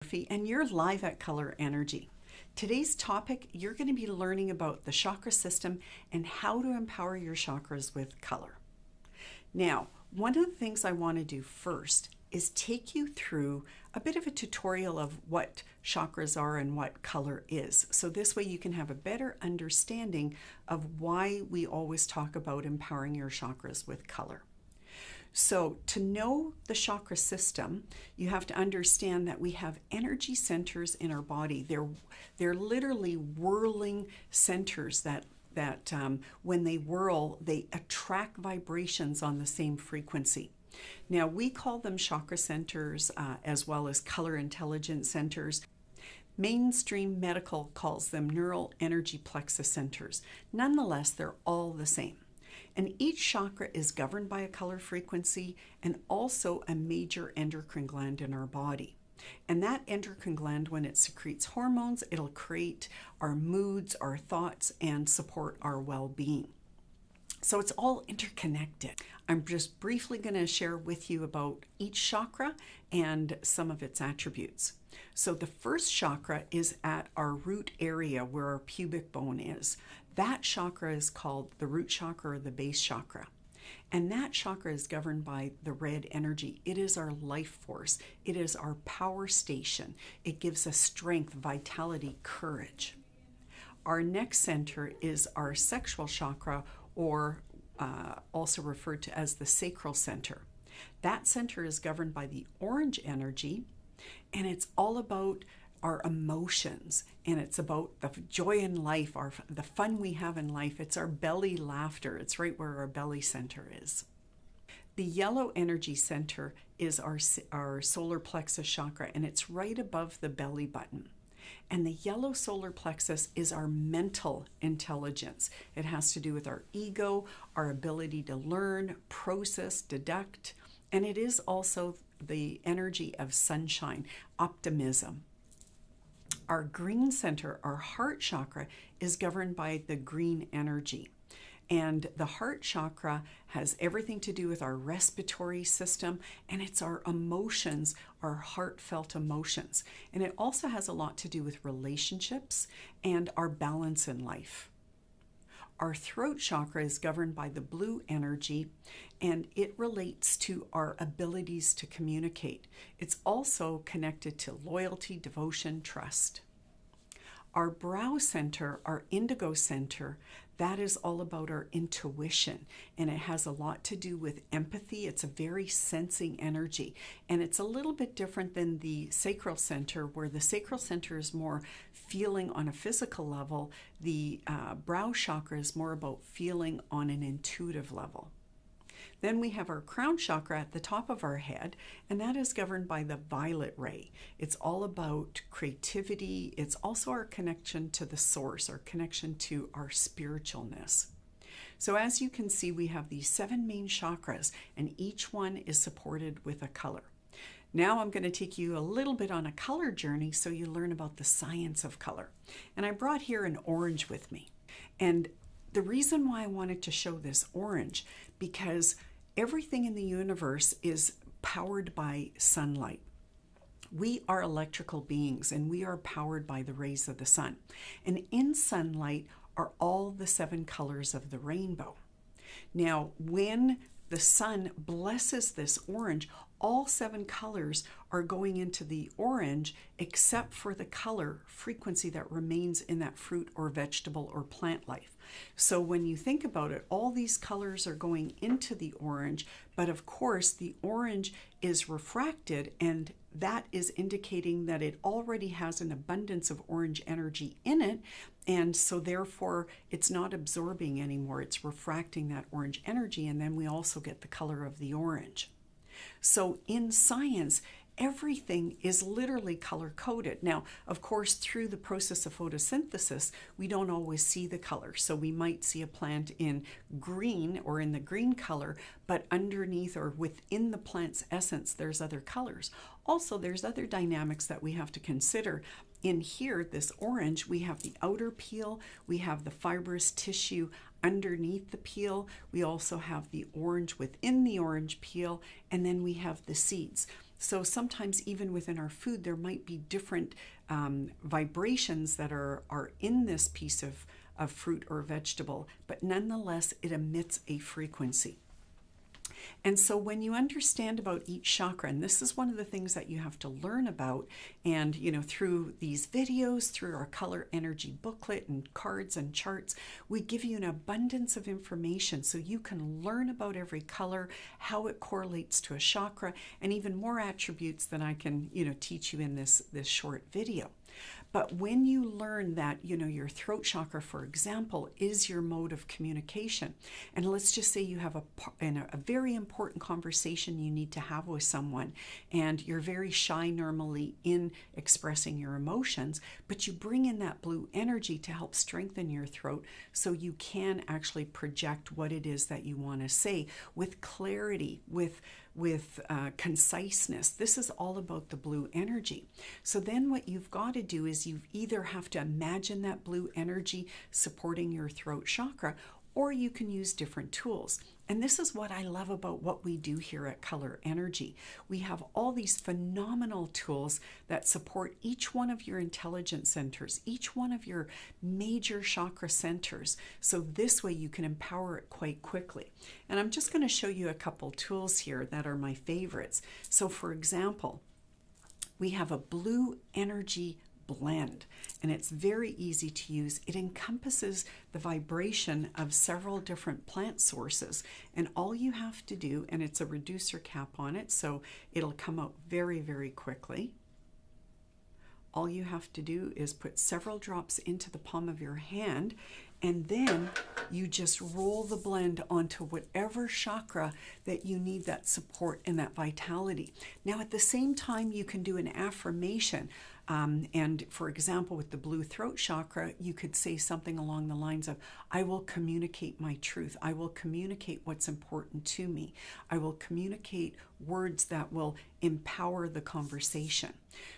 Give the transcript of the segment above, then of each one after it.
Murphy, and you're live at Color Energy. Today's topic, you're going to be learning about the chakra system and how to empower your chakras with color. Now, one of the things I want to do first is take you through a bit of a tutorial of what chakras are and what color is. So this way you can have a better understanding of why we always talk about empowering your chakras with color. So to know the chakra system, you have to understand that we have energy centers in our body. They're literally whirling centers that when they whirl, they attract vibrations on the same frequency. Now, we call them chakra centers as well as color intelligence centers. Mainstream medical calls them neural energy plexus centers. Nonetheless, they're all the same. And each chakra is governed by a color frequency and also a major endocrine gland in our body. And that endocrine gland, when it secretes hormones, it'll create our moods, our thoughts, and support our well-being. So it's all interconnected. I'm just briefly going to share with you about each chakra and some of its attributes. So the first chakra is at our root area where our pubic bone is. That chakra is called the root chakra or the base chakra. And that chakra is governed by the red energy. It is our life force. It is our power station. It gives us strength, vitality, courage. Our next center is our sexual chakra, or also referred to as the sacral center. That center is governed by the orange energy, and it's all about our emotions, and it's about the joy in life, the fun we have in life. It's our belly laughter. It's right where our belly center is. The yellow energy center is our solar plexus chakra, and it's right above the belly button. And the yellow solar plexus is our mental intelligence. It has to do with our ego, our ability to learn, process, deduct, and it is also the energy of sunshine, optimism. Our green center, our heart chakra, is governed by the green energy. And the heart chakra has everything to do with our respiratory system, and it's our emotions, our heartfelt emotions. And it also has a lot to do with relationships and our balance in life. Our throat chakra is governed by the blue energy, and it relates to our abilities to communicate. It's also connected to loyalty, devotion, trust. Our brow center, our indigo center, that is all about our intuition, and it has a lot to do with empathy. It's a very sensing energy, and it's a little bit different than the sacral center, where the sacral center is more feeling on a physical level. The brow chakra is more about feeling on an intuitive level. Then we have our crown chakra at the top of our head, and that is governed by the violet ray. It's all about creativity. It's also our connection to the source, our connection to our spiritualness. So as you can see, we have these 7 main chakras, and each one is supported with a color. Now I'm going to take you a little bit on a color journey so you learn about the science of color. And I brought here an orange with me. And the reason why I wanted to show this orange, because everything in the universe is powered by sunlight. We are electrical beings, and we are powered by the rays of the sun. And in sunlight are all the 7 colors of the rainbow. Now, when the sun blesses this orange, all 7 colors are going into the orange except for the color frequency that remains in that fruit or vegetable or plant life. So when you think about it, all these colors are going into the orange, but of course the orange is refracted, and that is indicating that it already has an abundance of orange energy in it, and so therefore it's not absorbing anymore. It's refracting that orange energy, and then we also get the color of the orange. So in science, everything is literally color-coded. Now, of course, through the process of photosynthesis, we don't always see the color. So we might see a plant in green or in the green color, but underneath or within the plant's essence, there's other colors. Also, there's other dynamics that we have to consider. In here, this orange, we have the outer peel, we have the fibrous tissue underneath the peel, we also have the orange within the orange peel, and then we have the seeds. So sometimes even within our food, there might be different vibrations that are in this piece of fruit or vegetable, but nonetheless, it emits a frequency. And so when you understand about each chakra, and this is one of the things that you have to learn about, and through these videos, through our color energy booklet and cards and charts, we give you an abundance of information so you can learn about every color, how it correlates to a chakra, and even more attributes than I can teach you in this short video. But when you learn that, your throat chakra, for example, is your mode of communication, and let's just say you have a very important conversation you need to have with someone, and you're very shy normally in expressing your emotions, but you bring in that blue energy to help strengthen your throat so you can actually project what it is that you want to say with clarity, with conciseness. This is all about the blue energy. So then what you've got to do is you either have to imagine that blue energy supporting your throat chakra, or you can use different tools. And this is what I love about what we do here at Color Energy. We have all these phenomenal tools that support each one of your intelligence centers, each one of your major chakra centers. So this way you can empower it quite quickly. And I'm just going to show you a couple tools here that are my favorites. So for example, we have a blue energy blend, and it's very easy to use. It encompasses the vibration of several different plant sources, and all you have to do, and it's a reducer cap on it, so it'll come out very, very quickly. All you have to do is put several drops into the palm of your hand, and then you just roll the blend onto whatever chakra that you need that support and that vitality. Now, at the same time, you can do an affirmation. And for example, with the blue throat chakra, you could say something along the lines of, I will communicate my truth. I will communicate what's important to me. I will communicate words that will empower the conversation.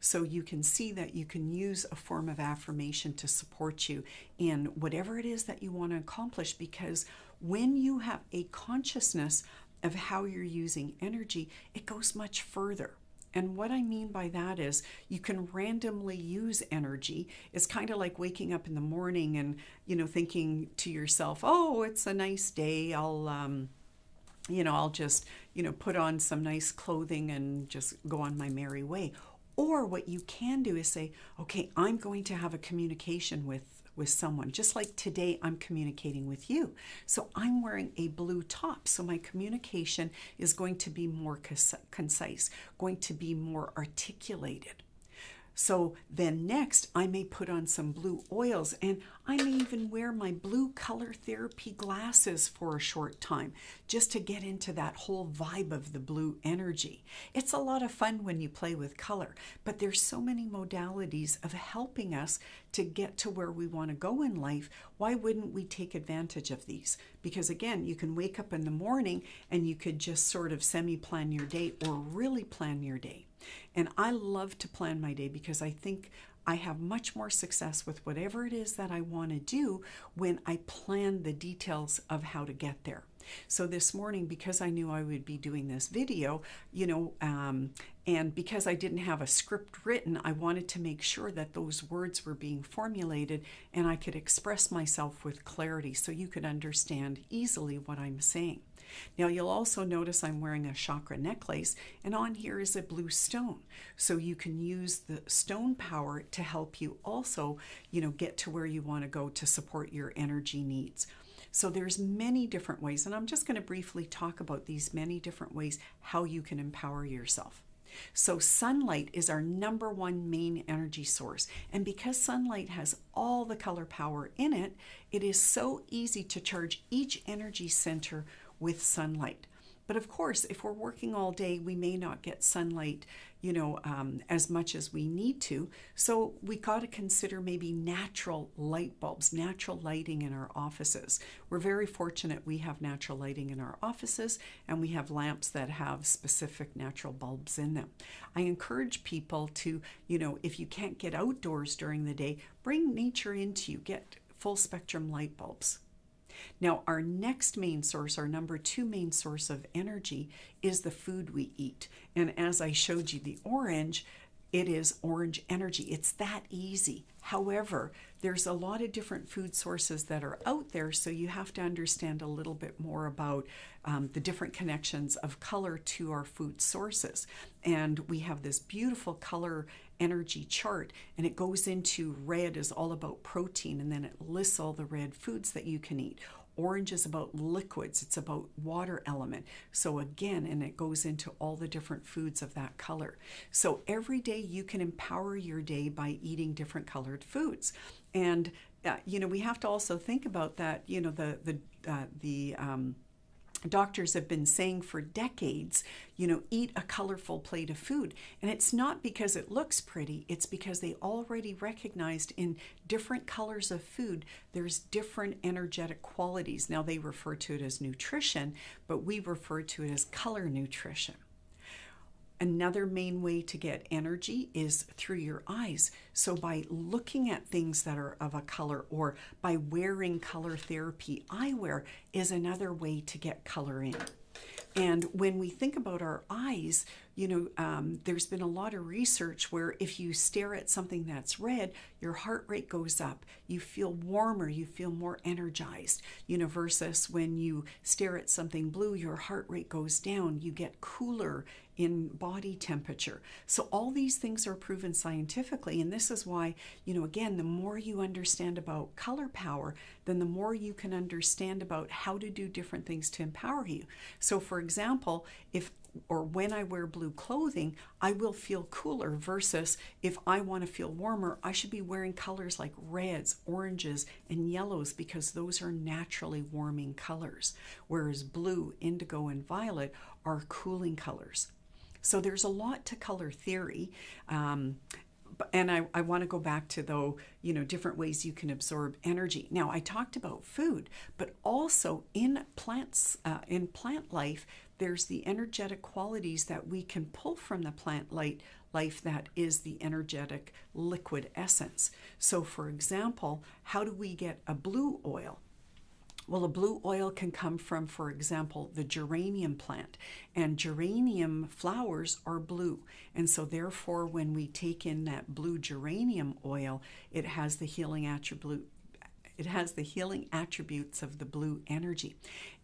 So you can see that you can use a form of affirmation to support you in whatever it is that you want to accomplish, because when you have a consciousness of how you're using energy, it goes much further. And what I mean by that is you can randomly use energy. It's kind of like waking up in the morning and, thinking to yourself, oh, it's a nice day. I'll just, put on some nice clothing and just go on my merry way. Or what you can do is say, okay, I'm going to have a communication with someone. Just like today, I'm communicating with you. So I'm wearing a blue top. So my communication is going to be more concise, going to be more articulated. So then next, I may put on some blue oils, and I may even wear my blue color therapy glasses for a short time, just to get into that whole vibe of the blue energy. It's a lot of fun when you play with color, but there's so many modalities of helping us to get to where we want to go in life. Why wouldn't we take advantage of these? Because again, you can wake up in the morning and you could just sort of semi-plan your day or really plan your day. And I love to plan my day because I think I have much more success with whatever it is that I want to do when I plan the details of how to get there. So this morning, because I knew I would be doing this video, and because I didn't have a script written, I wanted to make sure that those words were being formulated and I could express myself with clarity so you could understand easily what I'm saying. Now you'll also notice I'm wearing a chakra necklace, and on here is a blue stone. So you can use the stone power to help you also, get to where you want to go to support your energy needs. So there's many different ways, and I'm just going to briefly talk about these many different ways how you can empower yourself. So sunlight is our number one main energy source. And because sunlight has all the color power in it, it is so easy to charge each energy center with sunlight. But of course, if we're working all day, we may not get sunlight, as much as we need to. So we got to consider maybe natural light bulbs, natural lighting in our offices. We're very fortunate we have natural lighting in our offices, and we have lamps that have specific natural bulbs in them. I encourage people to, if you can't get outdoors during the day, bring nature into you. Get full spectrum light bulbs. Now, our next main source, our number 2 main source of energy, is the food we eat. And as I showed you the orange, it is orange energy. It's that easy. However, there's a lot of different food sources that are out there, so you have to understand a little bit more about the different connections of color to our food sources. And we have this beautiful color energy chart, and it goes into red is all about protein, and then it lists all the red foods that you can eat. Orange is about liquids, it's about water element. So again, and it goes into all the different foods of that color. So every day you can empower your day by eating different colored foods. And we have to also think about that. The doctors have been saying for decades, eat a colorful plate of food. And it's not because it looks pretty, it's because they already recognized in different colors of food, there's different energetic qualities. Now they refer to it as nutrition, but we refer to it as color nutrition. Another main way to get energy is through your eyes. So by looking at things that are of a color, or by wearing color therapy eyewear, is another way to get color in. And when we think about our eyes, there's been a lot of research where if you stare at something that's red, your heart rate goes up. You feel warmer, you feel more energized. Versus when you stare at something blue, your heart rate goes down. You get cooler in body temperature. So all these things are proven scientifically. And this is why, again, the more you understand about color power, then the more you can understand about how to do different things to empower you. So for example, when I wear blue clothing, I will feel cooler, versus if I want to feel warmer, I should be wearing colors like reds, oranges, and yellows, because those are naturally warming colors, whereas blue, indigo, and violet are cooling colors. So there's a lot to color theory. And I want to go back to, though, different ways you can absorb energy. Now, I talked about food, but also in plants, in plant life, there's the energetic qualities that we can pull from the plant life that is the energetic liquid essence. So, for example, how do we get a blue oil? Well, a blue oil can come from, for example, the geranium plant, and geranium flowers are blue. And so therefore, when we take in that blue geranium oil, it has the healing attributes of the blue energy.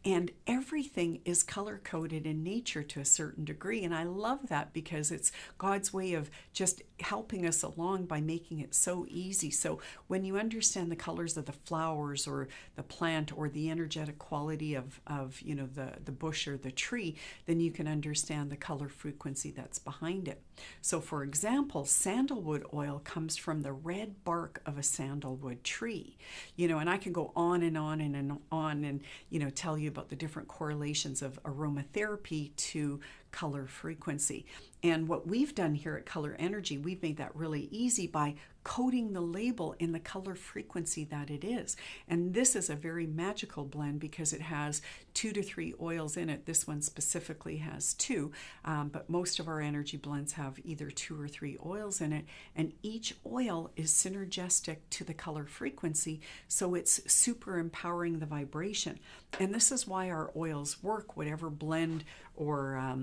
And everything is color-coded in nature to a certain degree. And I love that, because it's God's way of just helping us along by making it so easy. So when you understand the colors of the flowers or the plant or the energetic quality of the bush or the tree, then you can understand the color frequency that's behind it. So for example, sandalwood oil comes from the red bark of a sandalwood tree. And I can go on and on and on and tell you about the different correlations of aromatherapy to color frequency. And what we've done here at Color Energy, we've made that really easy by coding the label in the color frequency that it is. And this is a very magical blend because it has 2 to 3 oils in it. This one specifically has 2, but most of our energy blends have either 2 or 3 oils in it. And each oil is synergistic to the color frequency, so it's super empowering the vibration. And this is why our oils work, whatever blend or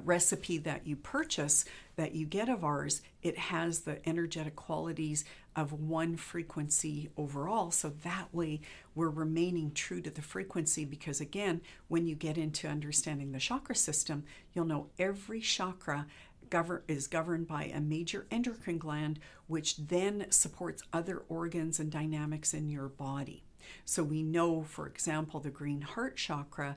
recipe that you purchase, that you get of ours, it has the energetic qualities of one frequency overall. So that way we're remaining true to the frequency, because again, when you get into understanding the chakra system, you'll know every chakra is governed by a major endocrine gland, which then supports other organs and dynamics in your body. So we know, for example, the green heart chakra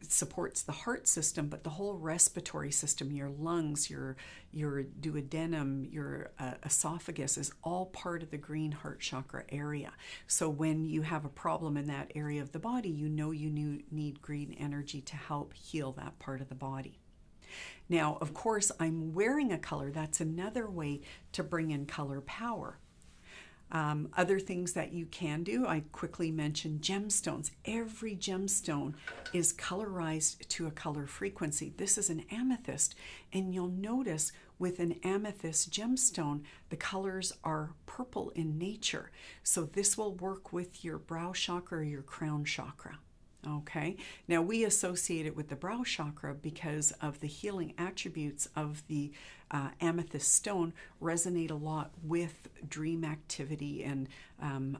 supports the heart system, but the whole respiratory system, your lungs, your duodenum, your esophagus is all part of the green heart chakra area. So when you have a problem in that area of the body, you need green energy to help heal that part of the body. Now, of course, I'm wearing a color. That's another way to bring in color power. Other things that you can do, I quickly mentioned gemstones. Every gemstone is colorized to a color frequency. This is an amethyst, and you'll notice with an amethyst gemstone, the colors are purple in nature. So this will work with your brow chakra or your crown chakra. Okay, now we associate it with the brow chakra because of the healing attributes of the amethyst stone resonate a lot with dream activity and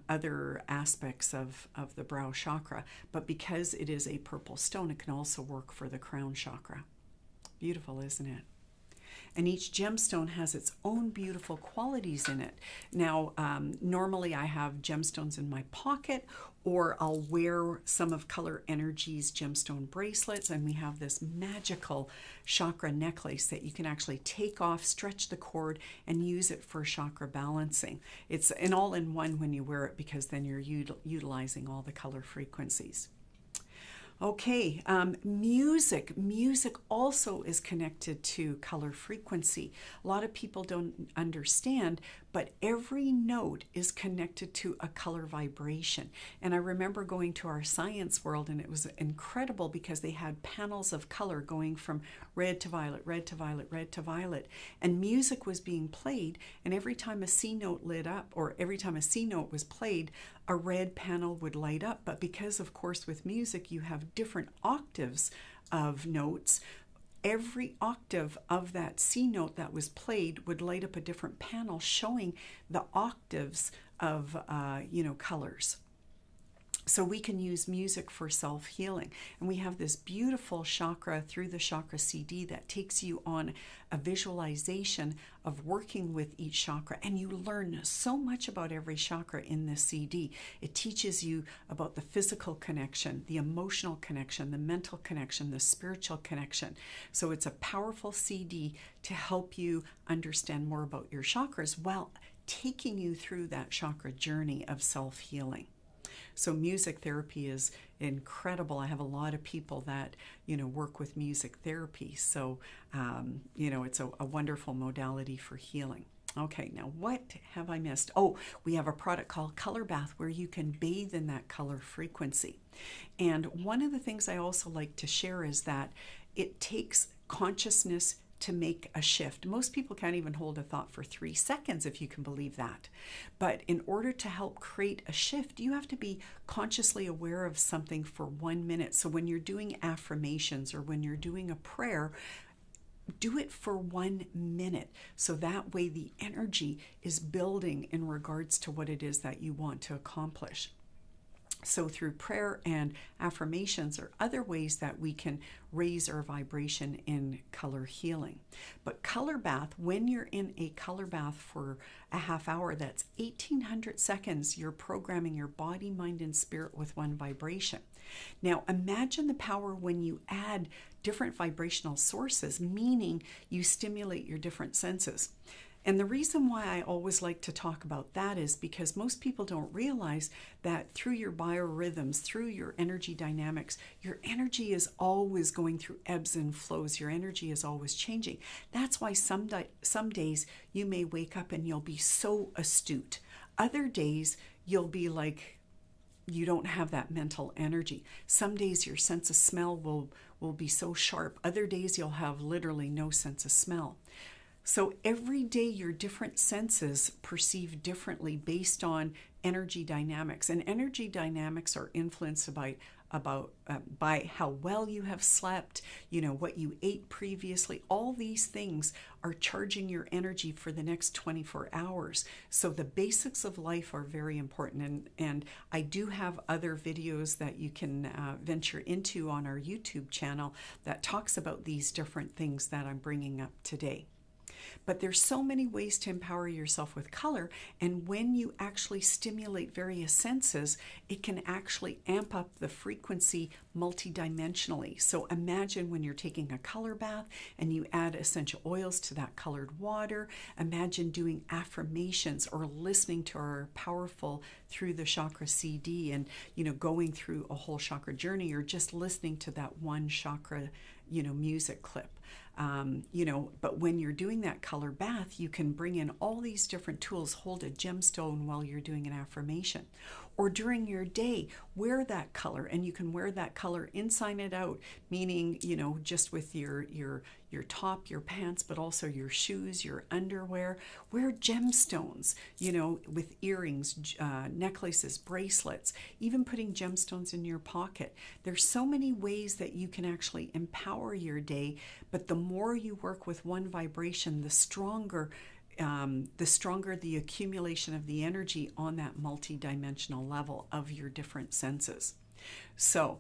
other aspects of the brow chakra. But because it is a purple stone, it can also work for the crown chakra. Beautiful, isn't it? And each gemstone has its own beautiful qualities in it. Now, normally I have gemstones in my pocket, or I'll wear some of Color Energy's gemstone bracelets, and we have this magical chakra necklace that you can actually take off, stretch the cord, and use it for chakra balancing. It's an all-in-one when you wear it, because then you're utilizing all the color frequencies. Okay, music. Music also is connected to color frequency. A lot of people don't understand, but every note is connected to a color vibration. And I remember going to our science world, and it was incredible because they had panels of color going from red to violet, red to violet, red to violet. And music was being played, and every time a C note lit up, or every time a C note was played, a red panel would light up. But because, of course, with music, you have different octaves of notes, every octave of that C note that was played would light up a different panel showing the octaves of, colors. So we can use music for self-healing. And we have this beautiful chakra through the chakra CD that takes you on a visualization of working with each chakra. And you learn so much about every chakra in this CD. It teaches you about the physical connection, the emotional connection, the mental connection, the spiritual connection. So it's a powerful CD to help you understand more about your chakras while taking you through that chakra journey of self-healing. So music therapy is incredible. I have a lot of people that, work with music therapy. So, it's a wonderful modality for healing. Okay, now what have I missed? Oh, we have a product called Color Bath where you can bathe in that color frequency. And one of the things I also like to share is that it takes consciousness to make a shift. Most people can't even hold a thought for 3 seconds, if you can believe that. But in order to help create a shift, you have to be consciously aware of something for 1 minute. So when you're doing affirmations or when you're doing a prayer, do it for 1 minute. So that way the energy is building in regards to what it is that you want to accomplish. So through prayer and affirmations are other ways that we can raise our vibration in color healing. But color bath, when you're in a color bath for a half hour, that's 1800 seconds, you're programming your body, mind, and spirit with one vibration. Now imagine the power when you add different vibrational sources, meaning you stimulate your different senses. And the reason why I always like to talk about that is because most people don't realize that through your biorhythms, through your energy dynamics, your energy is always going through ebbs and flows. Your energy is always changing. That's why some days you may wake up and you'll be so astute. Other days you'll be like, you don't have that mental energy. Some days your sense of smell will be so sharp. Other days you'll have literally no sense of smell. So every day your different senses perceive differently based on energy dynamics. And energy dynamics are influenced by how well you have slept, what you ate previously. All these things are charging your energy for the next 24 hours. So the basics of life are very important. And I do have other videos that you can venture into on our YouTube channel that talks about these different things that I'm bringing up today. But there's so many ways to empower yourself with color, and when you actually stimulate various senses, it can actually amp up the frequency multidimensionally. So imagine when you're taking a color bath and you add essential oils to that colored water. Imagine doing affirmations or listening to our powerful Through the Chakra CD and going through a whole chakra journey, or just listening to that one chakra music clip. But when you're doing that color bath, you can bring in all these different tools. Hold a gemstone while you're doing an affirmation. Or during your day, wear that color, and you can wear that color inside and out, meaning, just with your top, your pants, but also your shoes, your underwear. Wear gemstones, with earrings, necklaces, bracelets, even putting gemstones in your pocket. There's so many ways that you can actually empower your day, but the more you work with one vibration, the stronger the accumulation of the energy on that multi-dimensional level of your different senses. So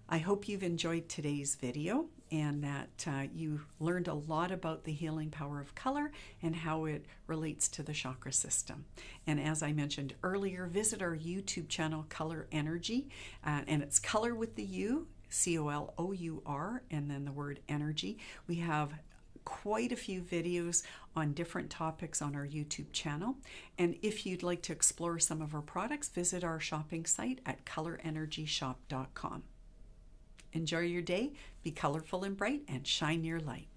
I hope you've enjoyed today's video and that you learned a lot about the healing power of color and how it relates to the chakra system. And as I mentioned earlier, visit our YouTube channel, Color Energy, and it's color with the U, COLOUR, and then the word energy. We have quite a few videos on different topics on our YouTube channel. And if you'd like to explore some of our products, visit our shopping site at colorenergyshop.com. Enjoy your day, be colorful and bright, and shine your light.